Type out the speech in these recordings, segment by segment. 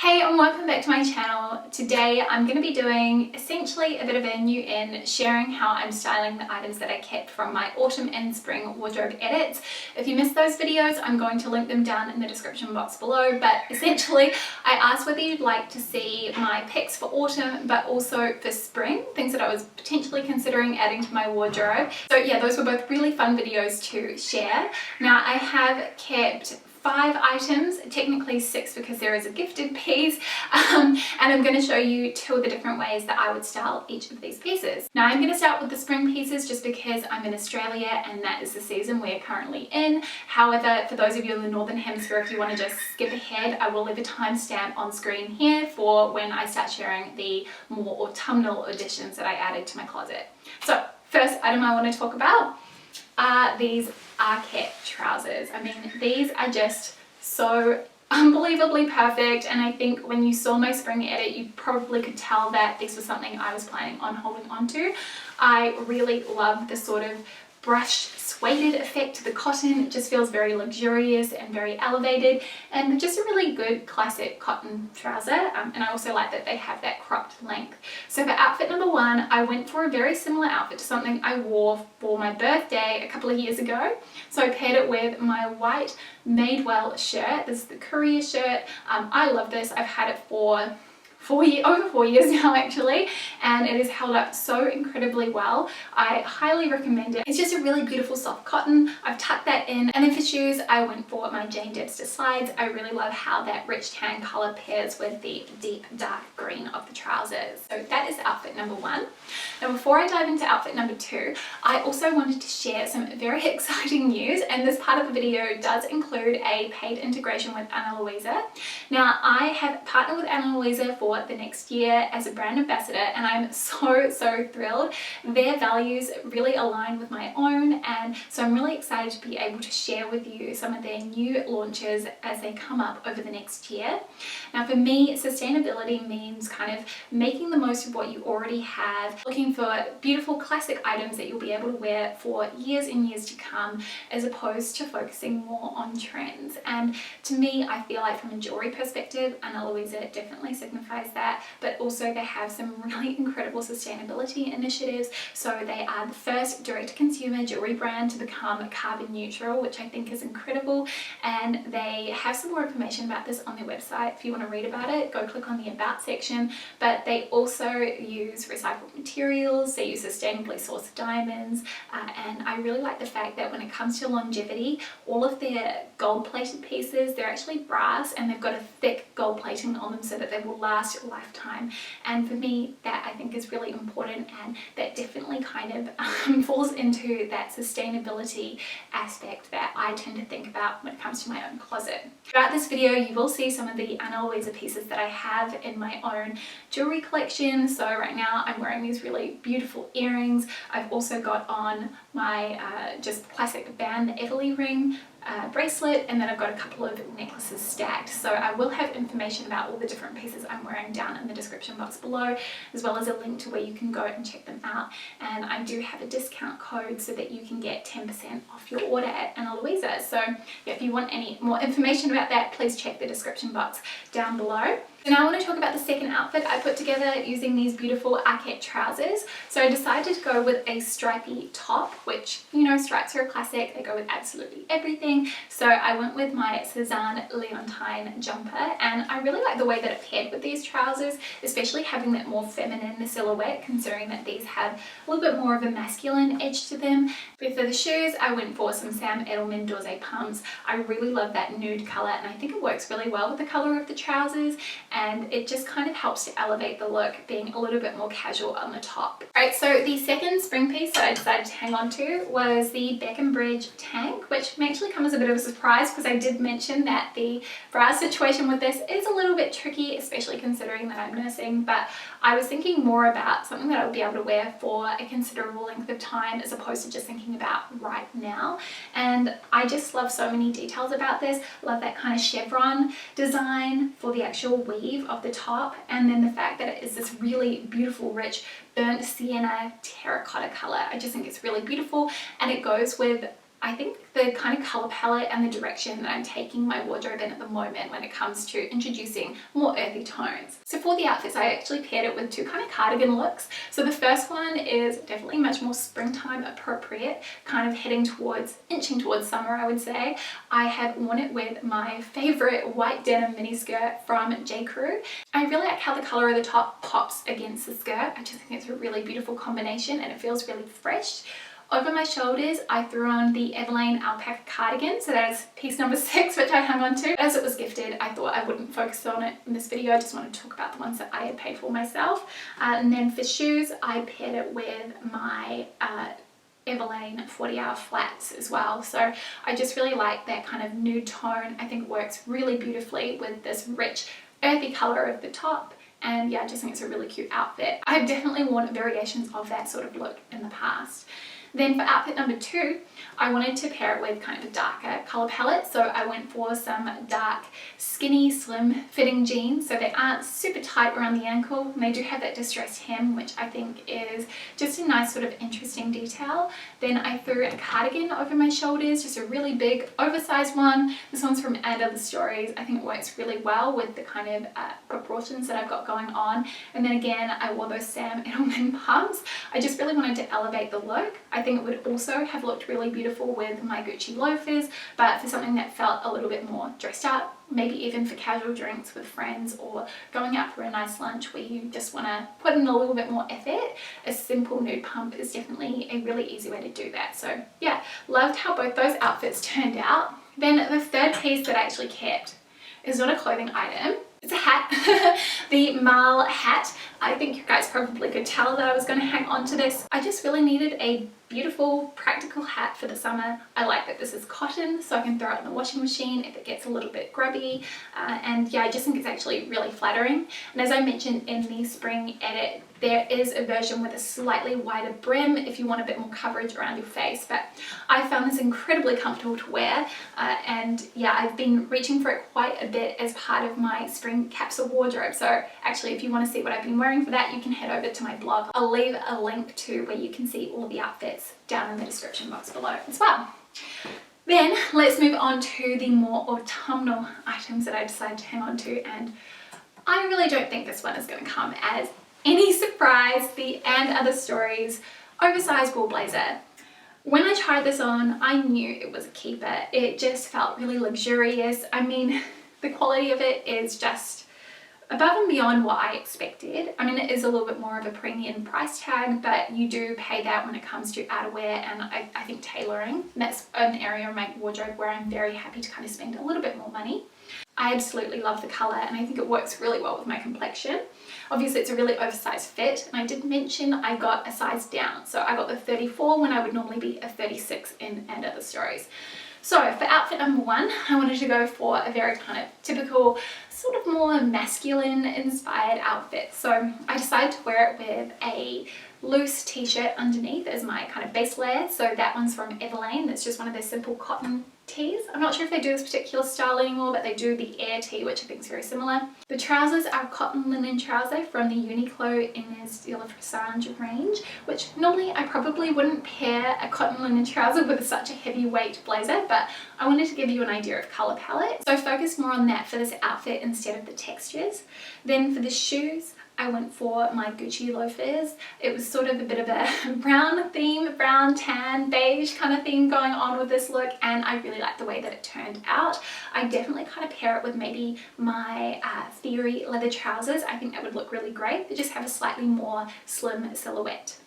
Hey and welcome back to my channel. Today I'm going to be doing essentially a bit of a new in, sharing how I'm styling the items that I kept from my autumn and spring wardrobe edits. If you missed those videos, I'm going to link them down in the description box below, but essentially I asked whether you'd like to see my picks for autumn but also for spring, things that I was potentially considering adding to my wardrobe. So yeah, those were both really fun videos to share. Now I have kept 5 items, technically 6 because there is a gifted piece, and I'm going to show you 2 of the different ways that I would style each of these pieces. Now I'm going to start with the spring pieces just because I'm in Australia and that is the season we're currently in. However, for those of you in the Northern Hemisphere, if you want to just skip ahead, I will leave a timestamp on screen here for when I start sharing the more autumnal additions that I added to my closet. So first item I want to talk about are these Arket trousers. I mean, these are just so unbelievably perfect, and I think when you saw my spring edit you probably could tell that this was something I was planning on holding on to. I really love the sort of brushed suede effect to the cotton. It just feels very luxurious and very elevated, and just a really good classic cotton trouser, and I also like that they have that cropped length. So for outfit number 1, I went for a very similar outfit to something I wore for my birthday a couple of years ago. So I paired it with my white Madewell shirt. This is the Courier shirt. I love this. I've had it for over 4 years now actually, and it has held up so incredibly well. I highly recommend it. It's just a really beautiful soft cotton. I've tucked that in, and then for shoes I went for my Jane Debster slides. I really love how that rich tan colour pairs with the deep dark green of the trousers. So that is outfit number 1. Now before I dive into outfit number 2, I also wanted to share some very exciting news, and this part of the video does include a paid integration with Ana Luisa. Now I have partnered with Ana Luisa for the next year as a brand ambassador, and I'm so thrilled. Their values really align with my own, and so I'm really excited to be able to share with you some of their new launches as they come up over the next year. Now for me, sustainability means kind of making the most of what you already have, looking for beautiful classic items that you'll be able to wear for years and years to come, as opposed to focusing more on trends. And to me, I feel like from a jewelry perspective, Ana Luisa definitely signifies that, but also they have some really incredible sustainability initiatives. So they are the first direct-to-consumer jewelry brand to become carbon neutral, which I think is incredible, and they have some more information about this on their website. If you want to read about it, go click on the About section. But they also use recycled materials, they use sustainably sourced diamonds, and I really like the fact that when it comes to longevity, all of their gold-plated pieces, they're actually brass, and they've got a thick gold plating on them so that they will last a lifetime. And for me, that I think is really important, and that definitely kind of falls into that sustainability aspect that I tend to think about when it comes to my own closet. Throughout this video you will see some of the Ana Luisa pieces that I have in my own jewelry collection. So right now I'm wearing these really beautiful earrings. I've also got on my just classic band, the Everly ring, bracelet, and then I've got a couple of necklaces stacked. So I will have information about all the different pieces I'm wearing down in the description box below, as well as a link to where you can go and check them out. And I do have a discount code so that you can get 10% off your order at Ana Luisa. So yeah, if you want any more information about that, please check the description box down below. So now I want to talk about the second outfit I put together using these beautiful Arket trousers. So I decided to go with a stripy top, which, you know, stripes are a classic. They go with absolutely everything. So I went with my Cezanne Leontine jumper, and I really like the way that it paired with these trousers, especially having that more feminine silhouette, considering that these have a little bit more of a masculine edge to them. But for the shoes, I went for some Sam Edelman Dorze pumps. I really love that nude color, and I think it works really well with the color of the trousers, and it just kind of helps to elevate the look, being a little bit more casual on the top. Alright, so the second spring piece that I decided to hang on to was the Beckham Bridge tank, which may actually come as a bit of a surprise because I did mention that the bra situation with this is a little bit tricky, especially considering that I'm nursing, but I was thinking more about something that I would be able to wear for a considerable length of time as opposed to just thinking about right now. And I just love so many details about this. Love that kind of chevron design for the actual weave of the top, and then the fact that it is this really beautiful rich burnt sienna terracotta color. I just think it's really beautiful, and it goes with I think the kind of color palette and the direction that I'm taking my wardrobe in at the moment when it comes to introducing more earthy tones. So for the outfits, I actually paired it with two kind of cardigan looks. So the first one is definitely much more springtime appropriate, kind of inching towards summer, I would say. I have worn it with my favorite white denim mini skirt from J. Crew. I really like how the color of the top pops against the skirt. I just think it's a really beautiful combination and it feels really fresh. Over my shoulders, I threw on the Everlane alpaca cardigan, so that is piece number 6, which I hung on to. As it was gifted, I thought I wouldn't focus on it in this video. I just wanted to talk about the ones that I had paid for myself. And then for shoes, I paired it with my Everlane 40 Hour Flats as well. So I just really like that kind of nude tone. I think it works really beautifully with this rich, earthy color of the top. And yeah, I just think it's a really cute outfit. I've definitely worn variations of that sort of look in the past. Then for outfit number 2, I wanted to pair it with kind of a darker color palette. So I went for some dark, skinny, slim fitting jeans. So they aren't super tight around the ankle. And they do have that distressed hem, which I think is just a nice sort of interesting detail. Then I threw a cardigan over my shoulders, just a really big oversized one. This one's from & Other Stories. I think it works really well with the kind of proportions that I've got going on. And then again, I wore those Sam Edelman pumps. I just really wanted to elevate the look. I think it would also have looked really beautiful with my Gucci loafers, but for something that felt a little bit more dressed up, maybe even for casual drinks with friends or going out for a nice lunch where you just want to put in a little bit more effort, a simple nude pump is definitely a really easy way to do that. So yeah, loved how both those outfits turned out. Then the third piece that I actually kept is not a clothing item. It's a hat, the Marl hat. I think you guys probably could tell that I was going to hang on to this. I just really needed a beautiful, practical hat for the summer. I like that this is cotton, so I can throw it in the washing machine if it gets a little bit grubby. And yeah, I just think it's actually really flattering. And as I mentioned in the spring edit, there is a version with a slightly wider brim if you want a bit more coverage around your face, but I found this incredibly comfortable to wear, and yeah, I've been reaching for it quite a bit as part of my spring capsule wardrobe. So actually, if you want to see what I've been wearing for that, you can head over to my blog. I'll leave a link to where you can see all the outfits down in the description box below as well. Then let's move on to the more autumnal items that I decided to hang on to, and I really don't think this one is going to come as any surprise. The & Other Stories oversized wool blazer. When I tried this on, I knew it was a keeper. It just felt really luxurious. I mean, the quality of it is just above and beyond what I expected. I mean, it is a little bit more of a premium price tag, but you do pay that when it comes to outerwear and I think tailoring. And that's an area of my wardrobe where I'm very happy to kind of spend a little bit more money. I absolutely love the colour and I think it works really well with my complexion. Obviously it's a really oversized fit, and I did mention I got a size down. So I got the 34 when I would normally be a 36 in & Other Stories. So for outfit number 1, I wanted to go for a very kind of typical, sort of more masculine inspired outfit. So I decided to wear it with a loose t-shirt underneath as my kind of base layer. So that one's from Everlane. That's just one of their simple cotton tees. I'm not sure if they do this particular style anymore, but they do the Air tee, which I think is very similar. The trousers are a cotton linen trouser from the Uniqlo Innes de la Fressange range, which normally I probably wouldn't pair a cotton linen trouser with such a heavyweight blazer, but I wanted to give you an idea of color palette. So I focused more on that for this outfit instead of the textures. Then for the shoes, I went for my Gucci loafers. It was sort of a bit of a brown theme, brown, tan, beige kind of theme going on with this look, and I really liked the way that it turned out. I definitely kind of pair it with maybe my Theory leather trousers. I think that would look really great. They just have a slightly more slim silhouette.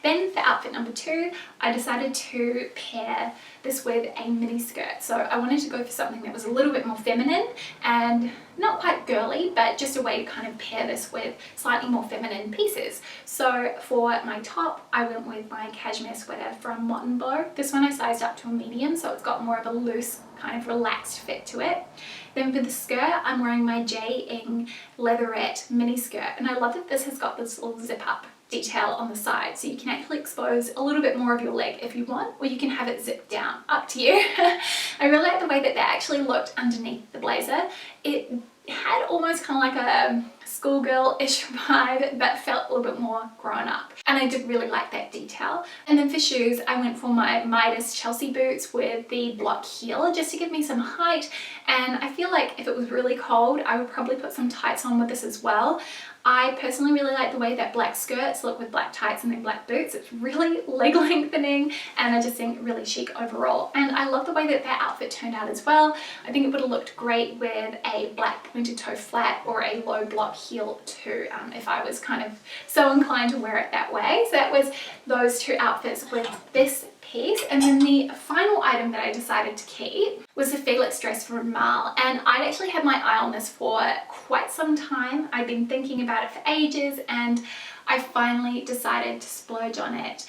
Then for outfit number 2, I decided to pair this with a mini skirt. So I wanted to go for something that was a little bit more feminine and not quite girly, but just a way to kind of pair this with slightly more feminine pieces. So for my top, I went with my cashmere sweater from Mott & Bow. This one I sized up to a medium, so it's got more of a loose, kind of relaxed fit to it. Then for the skirt, I'm wearing my J. Leatherette mini skirt, and I love that this has got this little zip up detail on the side, so you can actually expose a little bit more of your leg if you want, or you can have it zipped down, up to you. I really like the way that actually looked underneath the blazer. It had almost kind of like schoolgirl-ish vibe, but felt a little bit more grown up. And I did really like that detail. And then for shoes, I went for my Midas Chelsea boots with the block heel, just to give me some height. And I feel like if it was really cold, I would probably put some tights on with this as well. I personally really like the way that black skirts look with black tights and then black boots. It's really leg lengthening, and I just think really chic overall. And I love the way that that outfit turned out as well. I think it would have looked great with a black pointed toe flat or a low block heel too, if I was kind of so inclined to wear it that way. So that was those two outfits with this piece. And then the final item that I decided to keep was the Felix dress from Mal, and I'd actually had my eye on this for quite some time. I'd been thinking about it for ages, and I finally decided to splurge on it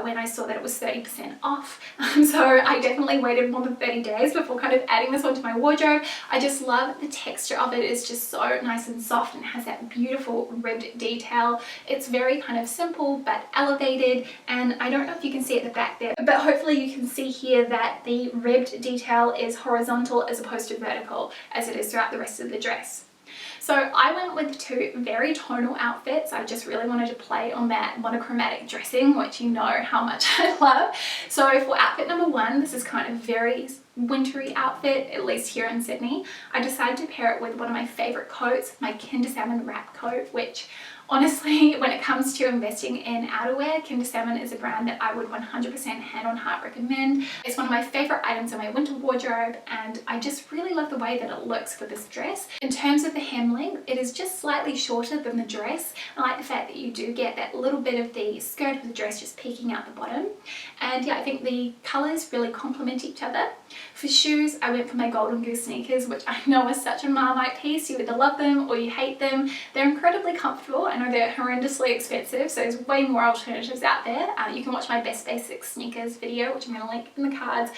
when I saw that it was 30% off. So I definitely waited more than 30 days before kind of adding this onto my wardrobe. I just love the texture of it. It's just so nice and soft and has that beautiful ribbed detail. It's very kind of simple but elevated, and I don't know if you can see at the back there, but hopefully you can see here that the ribbed detail is horizontal as opposed to vertical as it is throughout the rest of the dress. So I went with two very tonal outfits. I just really wanted to play on that monochromatic dressing, which you know how much I love. So for outfit number one, this is kind of very wintry outfit, at least here in Sydney. I decided to pair it with one of my favorite coats, my Kinder Salmon wrap coat, which honestly, when it comes to investing in outerwear, Kinder Salmon is a brand that I would 100% hand on heart recommend. It's one of my favorite items in my winter wardrobe, and I just really love the way that it looks with this dress. In terms of the hem length, it is just slightly shorter than the dress. I like the fact that you do get that little bit of the skirt of the dress just peeking out the bottom. And yeah, I think the colors really complement each other. For shoes, I went for my Golden Goose sneakers, which I know is such a Marmite piece. You either love them or you hate them. They're incredibly comfortable. I know they're horrendously expensive, so there's way more alternatives out there. You can watch my Best Basics sneakers video, which I'm going to link in the cards,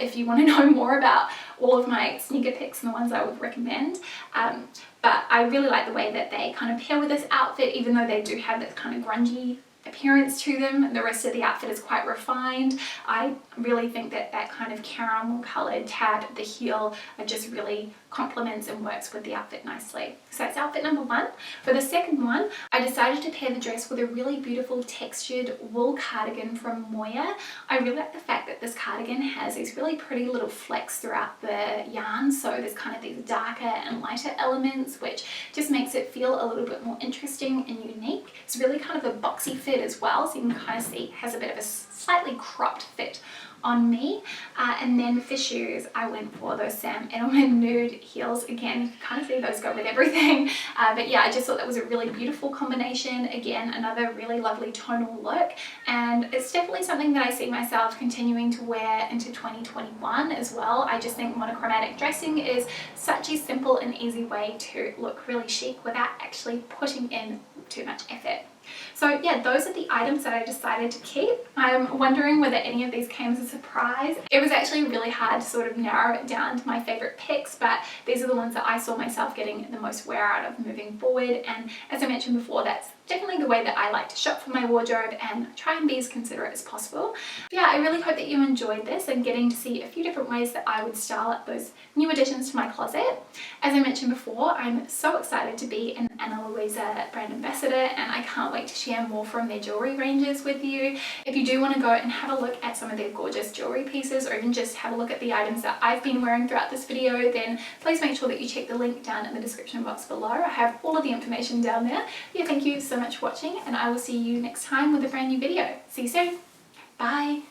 if you want to know more about all of my sneaker picks and the ones I would recommend. But I really like the way that they kind of pair with this outfit, even though they do have this kind of grungy appearance to them. The rest of the outfit is quite refined. I really think that that kind of caramel colored tab at the heel just really complements and works with the outfit nicely. So that's outfit number one. For the second one, I decided to pair the dress with a really beautiful textured wool cardigan from Moya. I really like the fact that this cardigan has these really pretty little flecks throughout the yarn, so there's kind of these darker and lighter elements, which just makes it feel a little bit more interesting and unique. It's really kind of a boxy fit as well, so you can kind of see it has a bit of a slightly cropped fit on me. And then for shoes, I went for those Sam Edelman nude heels. Again, you can kind of see those go with everything. But yeah, I just thought that was a really beautiful combination. Again, another really lovely tonal look. And it's definitely something that I see myself continuing to wear into 2021 as well. I just think monochromatic dressing is such a simple and easy way to look really chic without actually putting in too much effort. So yeah, those are the items that I decided to keep. I'm wondering whether any of these came as a surprise. It was actually really hard to sort of narrow it down to my favorite picks, but these are the ones that I saw myself getting the most wear out of moving forward. And as I mentioned before, that's definitely the way that I like to shop for my wardrobe and try and be as considerate as possible. But yeah, I really hope that you enjoyed this and getting to see a few different ways that I would style up those new additions to my closet. As I mentioned before, I'm so excited to be an Ana Luisa brand ambassador, and I can't wait to share more from their jewelry ranges with you. If you do want to go and have a look at some of their gorgeous jewelry pieces, or even just have a look at the items that I've been wearing throughout this video, then please make sure that you check the link down in the description box below. I have all of the information down there. Yeah, thank you so much for watching, and I will see you next time with a brand new video. See you soon. Bye.